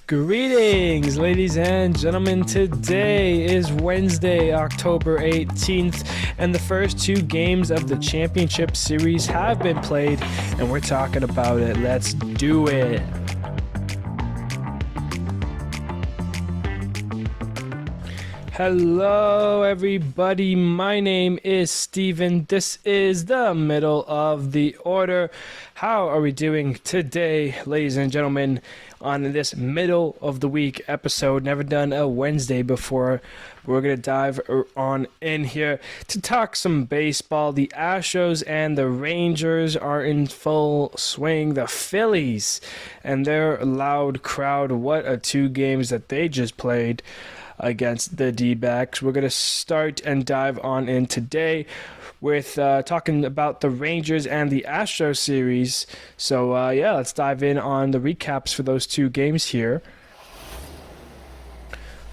Greetings, ladies and gentlemen. Today is Wednesday, October 18th, and the first two games of the championship series have been played, and we're talking about it. Let's do it. Hello, everybody. My name is Steven. This is the middle of the order. How are we doing today, ladies and gentlemen, on this middle of the week episode? Never done a Wednesday before. We're going to dive on in here to talk some baseball. The Astros and the Rangers are in full swing. The Phillies and their loud crowd. What a two games that they just played against the D-Backs. We're going to start and dive on in today with talking about the Rangers and the Astros series. So, let's dive in on the recaps for those two games here.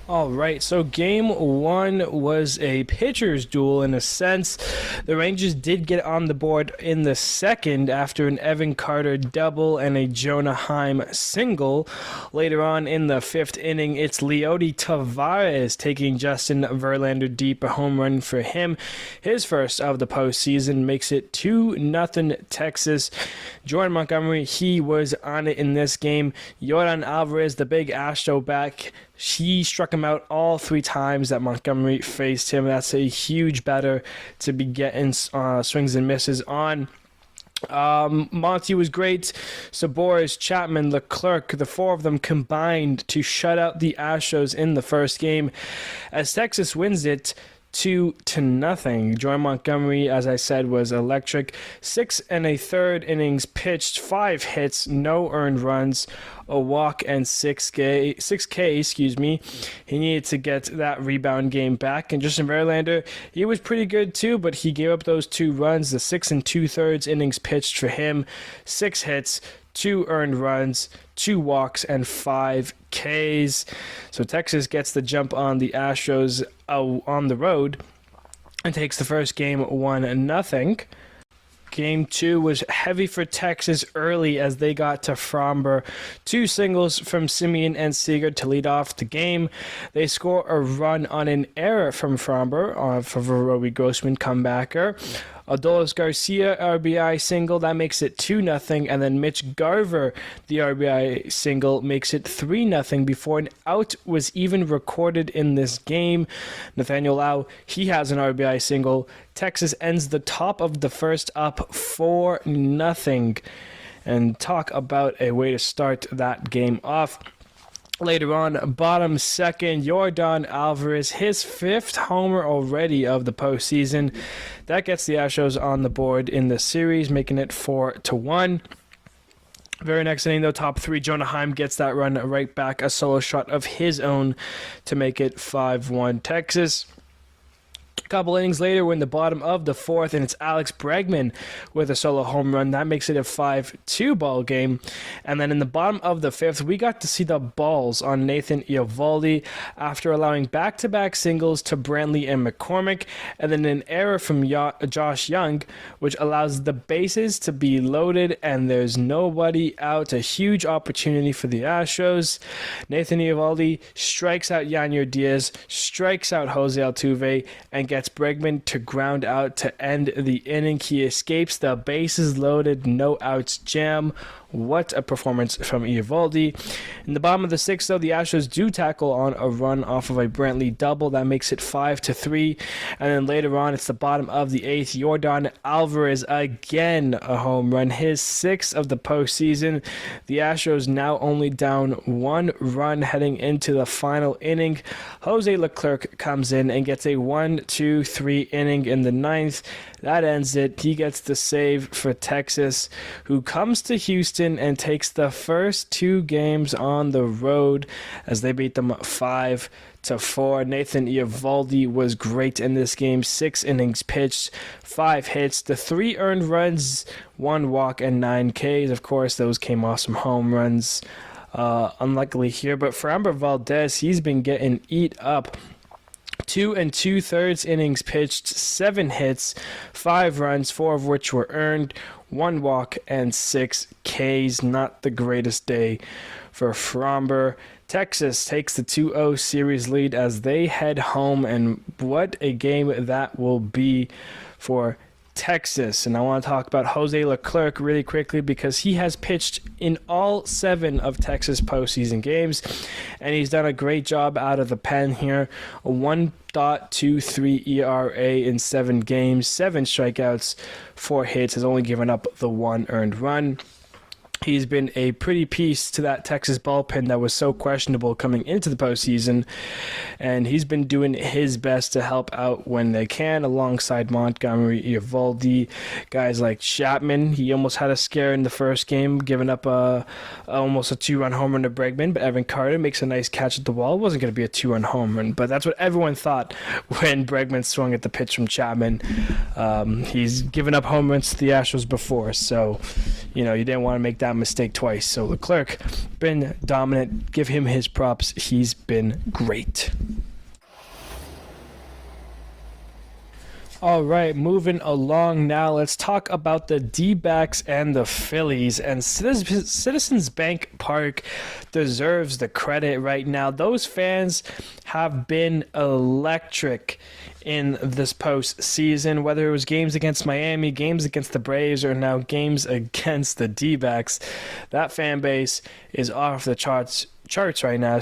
All right, so game one was a pitcher's duel in a sense. The Rangers did get on the board in the second after an Evan Carter double and a Jonah Heim single. Later on in the fifth inning, it's Leody Taveras taking Justin Verlander deep, a home run for him. His first of the postseason makes it 2-0 Texas. Jordan Montgomery, he was on it in this game. Yordan Alvarez, the big Astro back, he struck him out all three times that Montgomery faced him. That's a huge batter to be getting swings and misses on. Monty was great. Sabores, Chapman, Leclerc, the four of them combined to shut out the Astros in the first game as Texas wins it 2-0. Jordan Montgomery, as I said, was electric. 6 1/3 innings pitched, 5 hits, no earned runs, a walk, and 6K. He needed to get that rebound game back. And Justin Verlander, he was pretty good too, but he gave up those 2 runs. The 6 2/3 innings pitched for him, 6 hits, 2 earned runs, 2 walks, and 5 Ks. So Texas gets the jump on the Astros on the road and takes the first game 1-0. Game 2 was heavy for Texas early as they got to Fromber. 2 singles from Simeon and Seager to lead off the game. They score a run on an error from Fromber for Roby Grossman comebacker. Adolis Garcia RBI single, that makes it 2-0, and then Mitch Garver, the RBI single, makes it 3-0 before an out was even recorded in this game. Nathaniel Lau, he has an RBI single. Texas ends the top of the first up 4-0, and talk about a way to start that game off. Later on, bottom second, Yordan Alvarez, his 5th homer already of the postseason. That gets the Astros on the board in the series, making it 4-1. Very next inning, though, top 3, Jonah Heim gets that run right back, a solo shot of his own to make it 5-1 Texas. A couple innings later, we're in the bottom of the 4th, and it's Alex Bregman with a solo home run. That makes it a 5-2 ball game. And then in the bottom of the 5th, we got to see the balls on Nathan Eovaldi after allowing back-to-back singles to Brantley and McCormick, and then an error from Josh Young, which allows the bases to be loaded, and there's nobody out. A huge opportunity for the Astros. Nathan Eovaldi strikes out Yanyer Diaz, strikes out Jose Altuve, and gets Bregman to ground out to end the inning. He escapes the bases loaded, no outs jam. What a performance from Eovaldi. In the bottom of the 6th, though, the Astros do tackle on a run off of a Brantley double. That makes it 5-3. And then later on, it's the bottom of the 8th. Yordan Alvarez, again, a home run. His 6th of the postseason. The Astros now only down 1 run heading into the final inning. Jose Leclerc comes in and gets a 1-2-3 inning in the 9th. That ends it. He gets the save for Texas, who comes to Houston and takes the first 2 games on the road as they beat them 5-4. Nathan Eovaldi was great in this game. 6 innings pitched, 5 hits, the 3 earned runs, 1 walk, and 9 Ks. Of course, those came off some home runs. Unluckily here, but for Amber Valdez, he's been getting eat up 2 2/3 innings pitched, 7 hits, 5 runs, 4 of which were earned, 1 walk, and 6 Ks. Not the greatest day for Fromber. Texas takes the 2-0 series lead as they head home, and what a game that will be for Texas. And I want to talk about Jose Leclerc really quickly because he has pitched in all 7 of Texas postseason games, and he's done a great job out of the pen here. A 1.23 ERA in 7 games, 7 strikeouts, 4 hits, has only given up the 1 earned run. He's been a pretty piece to that Texas bullpen that was so questionable coming into the postseason, and he's been doing his best to help out when they can alongside Montgomery, Eovaldi, guys like Chapman. He almost had a scare in the first game, giving up almost a 2-run home run to Bregman, but Evan Carter makes a nice catch at the wall. It wasn't going to be a 2-run home run, but that's what everyone thought when Bregman swung at the pitch from Chapman. He's given up home runs to the Astros before, so you didn't want to make that mistake twice. So Leclerc been dominant. Give him his props. He's been great. All right, moving along now. Let's talk about the D-Backs and the Phillies. And Citizens Bank Park deserves the credit right now. Those fans have been electric in this postseason, whether it was games against Miami, games against the Braves, or now games against the D-Backs. That fan base is off the charts right now,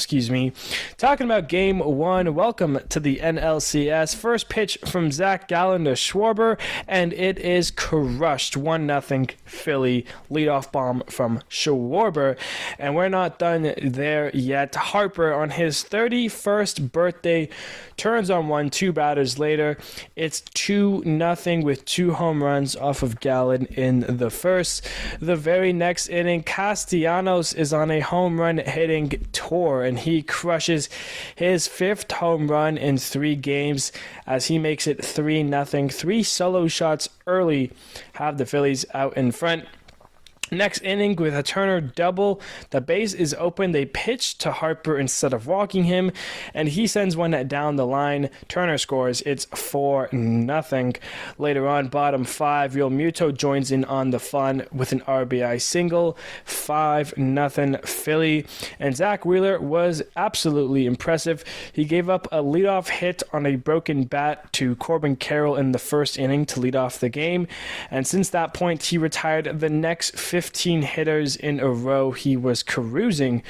Talking about game 1, welcome to the NLCS. First pitch from Zach Gallen to Schwarber, and it is crushed. 1-0 Philly. Leadoff bomb from Schwarber. And we're not done there yet. Harper, on his 31st birthday, turns on 1 2 batters later. It's 2-0 with 2 home runs off of Gallen in the first. The very next inning, Castellanos is on a home run hitting tour, and he crushes his 5th home run in 3 games as he makes it 3-0. 3 solo shots early have the Phillies out in front. Next inning, with a Turner double, the base is open. They pitch to Harper instead of walking him, and he sends one down the line. Turner scores. It's 4-0. Later on, bottom 5, Real Muto joins in on the fun with an RBI single. 5-0 Philly. And Zach Wheeler was absolutely impressive. He gave up a leadoff hit on a broken bat to Corbin Carroll in the first inning to lead off the game. And since that point, he retired the next 15 hitters in a row. He was cruising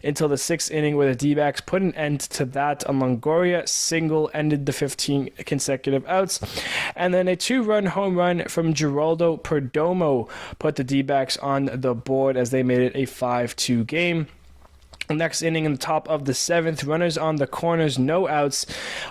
until the 6th inning where the D-Backs put an end to that. A Longoria single ended the 15 consecutive outs. And then a 2-run home run from Geraldo Perdomo put the D-Backs on the board as they made it a 5-2 game. Next inning, in the top of the 7th, runners on the corners, no outs.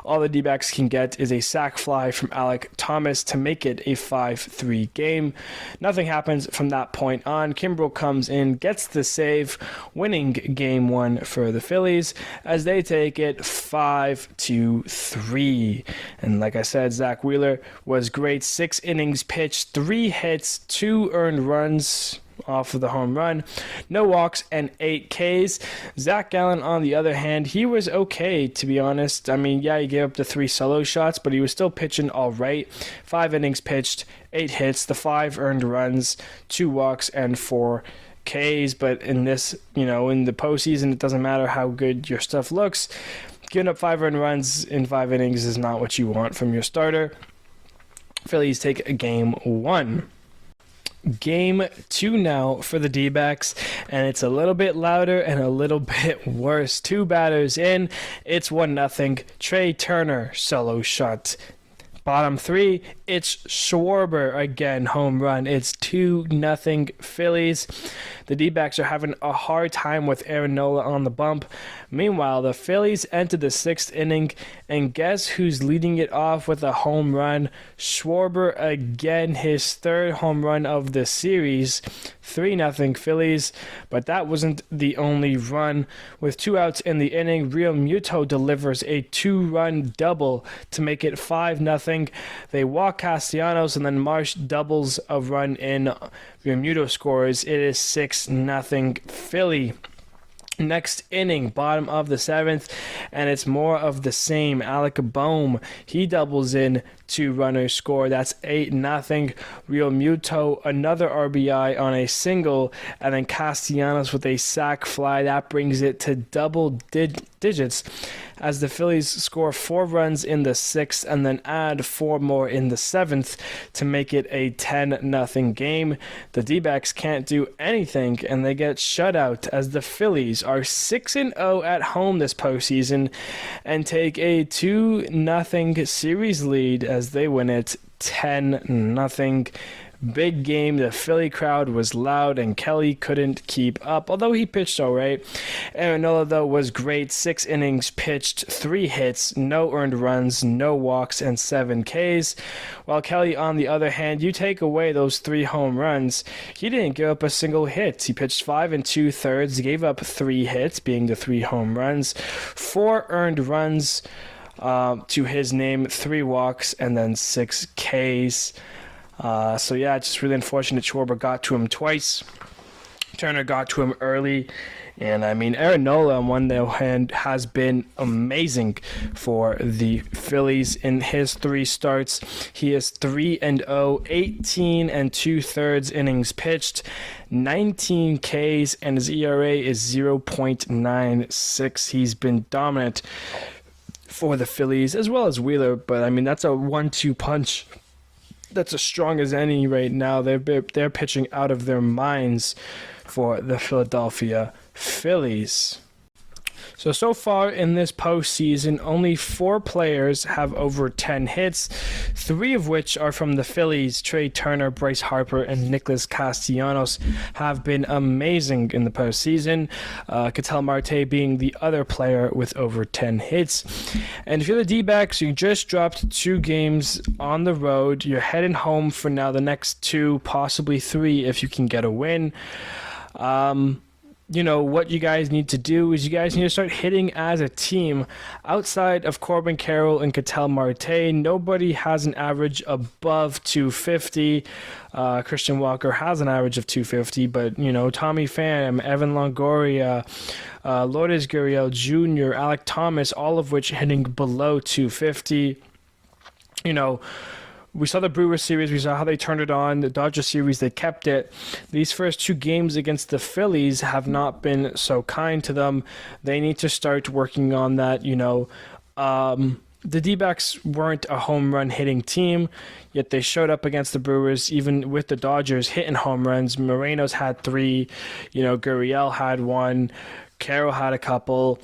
All the D-Backs can get is a sac fly from Alec Thomas to make it a 5-3 game. Nothing happens from that point on. Kimbrel comes in, gets the save, winning game 1 for the Phillies as they take it 5-3. And like I said, Zach Wheeler was great. 6 innings pitched, 3 hits, 2 earned runs off of the home run, no walks, and 8 Ks. Zach Gallen, on the other hand, he was okay, to be honest. I mean, yeah, he gave up the 3 solo shots, but he was still pitching all right. 5 innings pitched, 8 hits, the 5 earned runs, 2 walks, and 4 Ks. But in this, in the postseason, it doesn't matter how good your stuff looks. Giving up 5 earned runs in 5 innings is not what you want from your starter. Phillies take game 1. Game 2 now for the D-Backs, and it's a little bit louder and a little bit worse. 2 batters in, it's 1-0. Trey Turner solo shot. Bottom 3, it's Schwarber again, home run. It's 2-0 Phillies. The D-Backs are having a hard time with Aaron Nola on the bump. Meanwhile, the Phillies enter the 6th inning, and guess who's leading it off with a home run? Schwarber again, his 3rd home run of the series. 3-0 Phillies, but that wasn't the only run. With 2 outs in the inning, Real Muto delivers a 2-run double to make it 5-0. They walk Castellanos, and then Marsh doubles a run in. Real Muto scores. It is 6-0 Philly. Next inning, bottom of the 7th, and it's more of the same. Alec Boehm, he doubles in, 2 runners score. That's 8-0. Real Muto, another RBI on a single, and then Castellanos with a sac fly. That brings it to double digits as the Phillies score 4 runs in the 6th and then add 4 more in the 7th to make it a 10-0 game. The D-Backs can't do anything, and they get shut out as the Phillies are 6-0 at home this postseason and take a 2-0 series lead as they win it 10-0. Big game. The Philly crowd was loud and Kelly couldn't keep up, although he pitched all right. Aaron Nola, though, was great. 6 innings pitched, 3 hits, no earned runs, no walks, and 7 Ks. While Kelly, on the other hand, you take away those 3 home runs, he didn't give up a single hit. He pitched 5 2/3, gave up 3 hits, being the 3 home runs, 4 earned runs to his name, 3 walks, and then 6 Ks. So yeah, just really unfortunate. Schwarber got to him twice. Turner got to him early. And I mean, Aaron Nola on one hand has been amazing for the Phillies in his 3 starts. He is 3-0, 18 2/3 innings pitched, 19 Ks, and his ERA is 0.96. He's been dominant for the Phillies as well as Wheeler, but I mean, that's a 1-2 punch that's as strong as any right now. They're pitching out of their minds for the Philadelphia Phillies. So far in this postseason, only 4 players have over 10 hits, 3 of which are from the Phillies. Trey Turner, Bryce Harper, and Nicholas Castellanos have been amazing in the postseason. Ketel Marte being the other player with over 10 hits. And if you're the D-Backs, you just dropped 2 games on the road. You're heading home for now the next 2, possibly 3 if you can get a win. What you guys need to do is you guys need to start hitting as a team. Outside of Corbin Carroll and Ketel Marte, nobody has an average above 250. Christian Walker has an average of 250, but, Tommy Pham, Evan Longoria, Lourdes Gurriel Jr., Alec Thomas, all of which hitting below 250. We saw the Brewers series. We saw how they turned it on. The Dodgers series, they kept it. These first 2 games against the Phillies have not been so kind to them. They need to start working on that. The D-Backs weren't a home run hitting team, yet they showed up against the Brewers, even with the Dodgers hitting home runs. Moreno's had 3. Gurriel had 1. Carroll had a couple.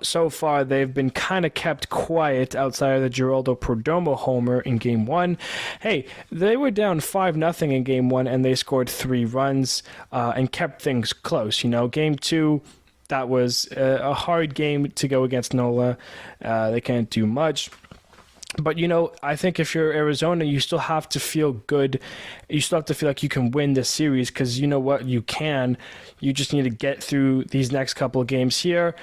So far, they've been kind of kept quiet outside of the Geraldo Perdomo homer in Game 1. Hey, they were down 5-0 in Game 1, and they scored 3 runs and kept things close. Game 2, that was a hard game to go against Nola. They can't do much. But, I think if you're Arizona, you still have to feel good. You still have to feel like you can win this series because you know what? You can. You just need to get through these next couple of games here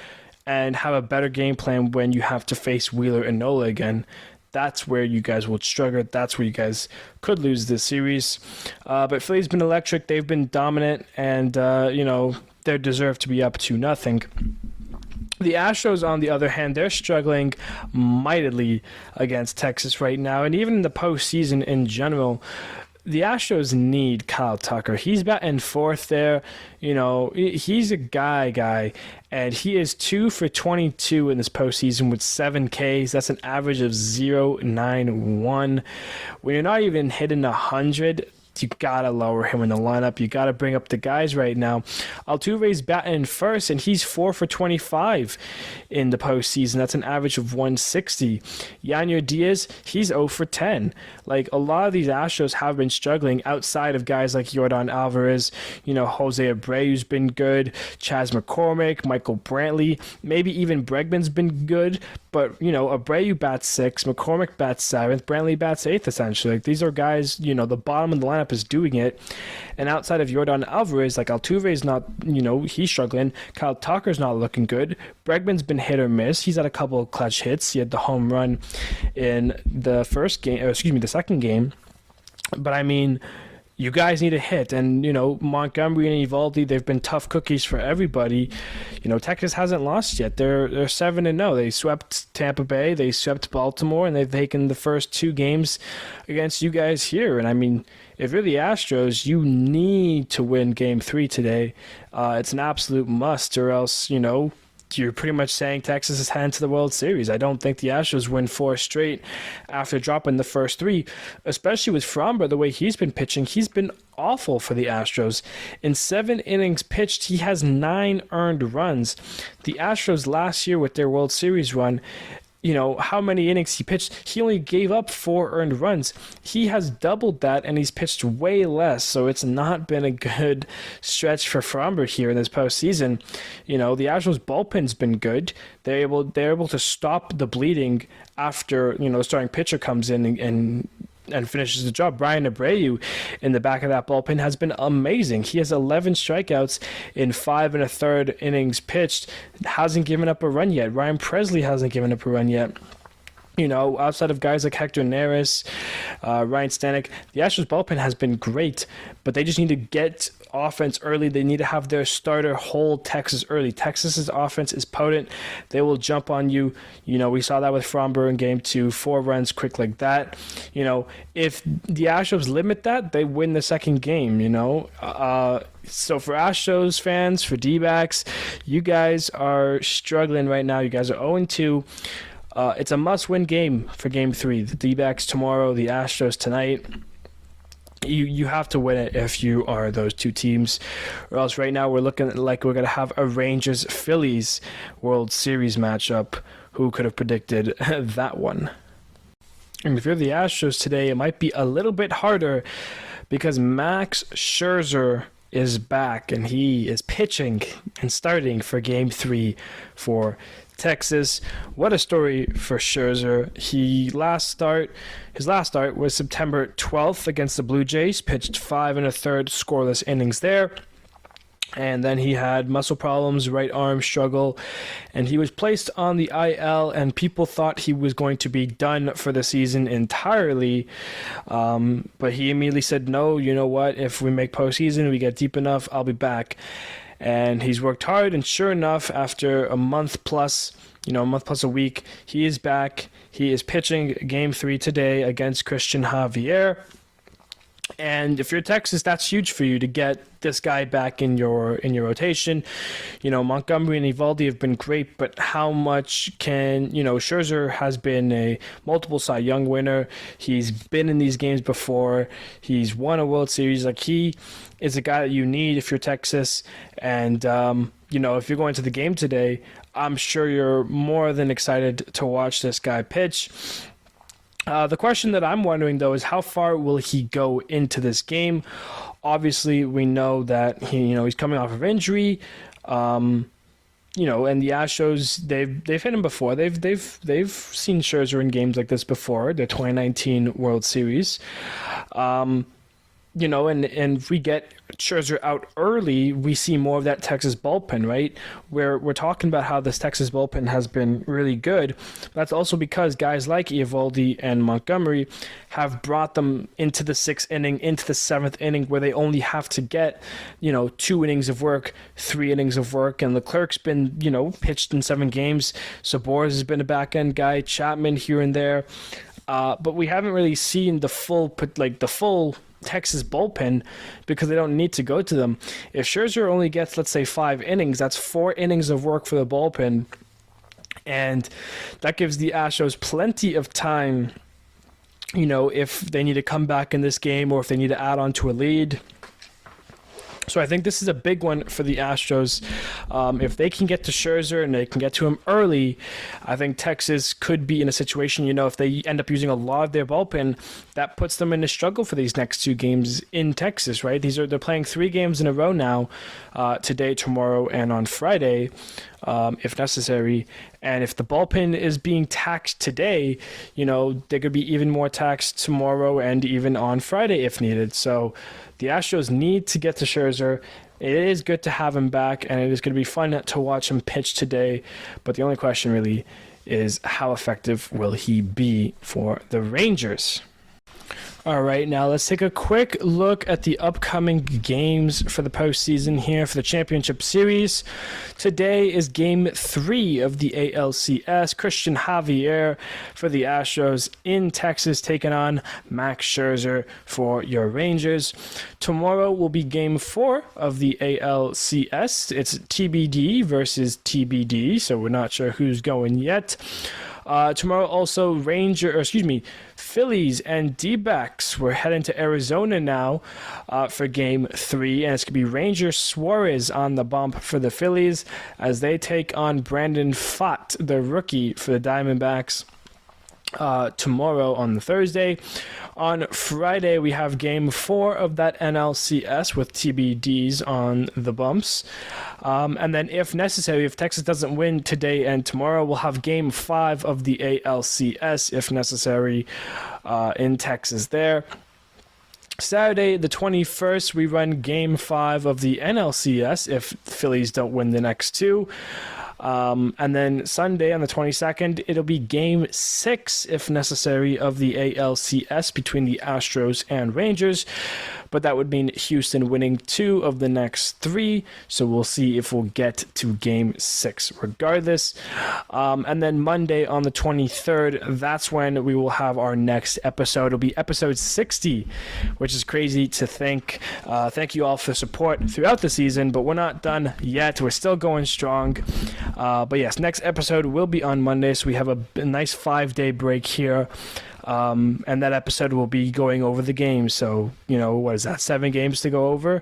and have a better game plan when you have to face Wheeler and Nola again. That's where you guys will struggle. That's where you guys could lose this series. But Philly's been electric. They've been dominant, and, they deserve to be up 2-0. The Astros, on the other hand, they're struggling mightily against Texas right now, and even in the postseason in general. The Astros need Kyle Tucker. He's batting 4th there. He's a guy, and he is 2 for 22 in this postseason with 7 Ks. That's an average of 0.91. When you're not even hitting 100, you gotta lower him in the lineup. You gotta bring up the guys right now. Altuve's batting 1st, and he's 4 for 25 in the postseason. That's an average of 160. Yanyer Diaz, he's 0 for 10. Like, a lot of these Astros have been struggling outside of guys like Yordan Alvarez, Jose Abreu's been good, Chas McCormick, Michael Brantley, maybe even Bregman's been good, but, Abreu bats 6th, McCormick bats 7th, Brantley bats 8th, essentially. Like, these are guys, the bottom of the lineup is doing it, and outside of Yordan Alvarez, like Altuve's not, he's struggling. Kyle Tucker's not looking good. Bregman's been hit or miss. He's had a couple of clutch hits. He had the home run in the second game. But I mean, you guys need a hit. And, Montgomery and Eovaldi, they've been tough cookies for everybody. Texas hasn't lost yet. They're 7-0. They swept Tampa Bay, they swept Baltimore, and they've taken the first 2 games against you guys here. And I mean, if you're the Astros, you need to win Game 3 today. It's an absolute must, or else, you're pretty much saying Texas is heading to the World Series. I don't think the Astros win 4 straight after dropping the first 3, especially with Framber, the way he's been pitching. He's been awful for the Astros. In 7 innings pitched, he has 9 earned runs. The Astros last year with their World Series run, how many innings he pitched, he only gave up 4 earned runs. He has doubled that, and he's pitched way less, so it's not been a good stretch for Framber here in this postseason. The Astros bullpen's been good. They're able to stop the bleeding after, starting pitcher comes in and finishes the job. Brian Abreu in the back of that bullpen has been amazing. He has 11 strikeouts in 5 1/3 innings pitched. Hasn't given up a run yet. Ryan Presley hasn't given up a run yet. Outside of guys like Hector Neris, Ryan Stanek, the Astros bullpen has been great, but they just need to get offense early. They need to have their starter hold Texas early. Texas's offense is potent. They will jump on you. We saw that with Framber in Game 2, 4 runs quick like that. If the Astros limit that, they win the second game, So for Astros fans, for D-Backs, you guys are struggling right now. You guys are 0-2. It's a must-win game for Game 3. The D-Backs tomorrow, the Astros tonight. You have to win it if you are those 2 teams, or else right now we're looking like we're going to have a Rangers-Phillies World Series matchup. Who could have predicted that one? And if you're the Astros today, it might be a little bit harder because Max Scherzer is back, and he is pitching and starting for Game 3 for Texas. What a story for Scherzer. His last start was September 12th against the Blue Jays, pitched 5 1/3 scoreless innings there. And then he had muscle problems, right arm struggle, and he was placed on the IL, and people thought he was going to be done for the season entirely. But he immediately said, no, you know what? If we make postseason, we get deep enough, I'll be back. And he's worked hard, and sure enough, after a month plus a week, he is back. He is pitching Game 3 today against Christian Javier. And if you're Texas, that's huge for you to get this guy back in your rotation. Montgomery and Eovaldi have been great, but how much can, Scherzer has been a multiple Cy Young winner. He's been in these games before. He's won a World Series. Like, he is a guy that you need if you're Texas. And, if you're going to the game today, I'm sure you're more than excited to watch this guy pitch. The question that I'm wondering, though, is how far will he go into this game? Obviously, we know that he's coming off of injury. And the Astros, they've hit him before. They've seen Scherzer in games like this before, the 2019 World Series. And if we get Scherzer out early, we see more of that Texas bullpen, right? Where we're talking about how this Texas bullpen has been really good. That's also because guys like Eovaldi and Montgomery have brought them into the 6th inning, into the 7th inning, where they only have to get, 2 innings of work, 3 innings of work. And Leclerc's been, pitched in 7 games. Sabores has been a back-end guy, Chapman here and there. But we haven't really seen the full Texas bullpen because they don't need to go to them. If Scherzer only gets, let's say, 5 innings, that's 4 innings of work for the bullpen, and that gives the Astros plenty of time, if they need to come back in this game or if they need to add on to a lead. So I think this is a big one for the Astros. If they can get to Scherzer and they can get to him early, I think Texas could be in a situation, if they end up using a lot of their bullpen, that puts them in a struggle for these next 2 games in Texas, right? They're playing 3 games in a row now, today, tomorrow, and on Friday, if necessary. And if the bullpen is being taxed today, they could be even more taxed tomorrow and even on Friday if needed. So the Astros need to get to Scherzer. It is good to have him back, and it is going to be fun to watch him pitch today. But the only question really is, how effective will he be for the Rangers? All right, now let's take a quick look at the upcoming games for the postseason here for the championship series. Today is Game 3 of the ALCS. Christian Javier for the Astros in Texas taking on Max Scherzer for your Rangers. Tomorrow will be Game 4 of the ALCS. It's TBD versus TBD, so we're not sure who's going yet. Tomorrow also Phillies and D-Backs. We're heading to Arizona now for Game 3, and it's going to be Ranger Suarez on the bump for the Phillies as they take on Brandon Pfaadt, the rookie for the Diamondbacks. Tomorrow on the Thursday. On Friday, we have Game 4 of that NLCS with TBDs on the bumps. And then if necessary, if Texas doesn't win today and tomorrow, we'll have Game 5 of the ALCS, if necessary, in Texas there. Saturday, the 21st, we run Game 5 of the NLCS if the Phillies don't win the next two. And then Sunday on the 22nd, it'll be Game 6, if necessary, of the ALCS between the Astros and Rangers. But that would mean Houston winning 2 of the next 3. So we'll see if we'll get to Game 6 regardless. And then Monday on the 23rd, that's when we will have our next episode. It'll be episode 60, which is crazy to think. Thank you all for the support throughout the season, but we're not done yet. We're still going strong. But yes, next episode will be on Monday, so we have a nice 5-day break here. And that episode will be going over the games. So, what is that? 7 games to go over,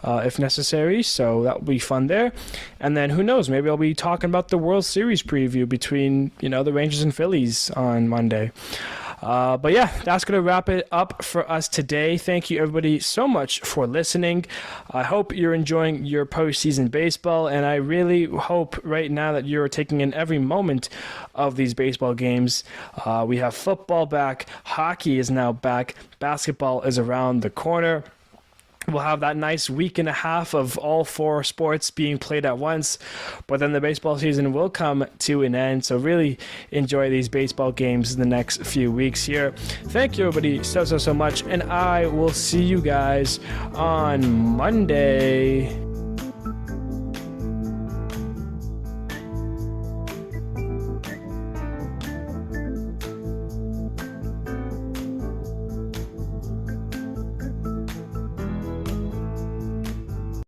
if necessary. So that will be fun there. And then who knows? Maybe I'll be talking about the World Series preview between, the Rangers and Phillies on Monday. But yeah, that's going to wrap it up for us today. Thank you, everybody, so much for listening. I hope you're enjoying your postseason baseball, and I really hope right now that you're taking in every moment of these baseball games. We have football back, hockey is now back, basketball is around the corner. We'll have that nice week and a half of all 4 sports being played at once, but then the baseball season will come to an end. So really enjoy these baseball games in the next few weeks here. Thank you, everybody, so much, and I will see you guys on Monday.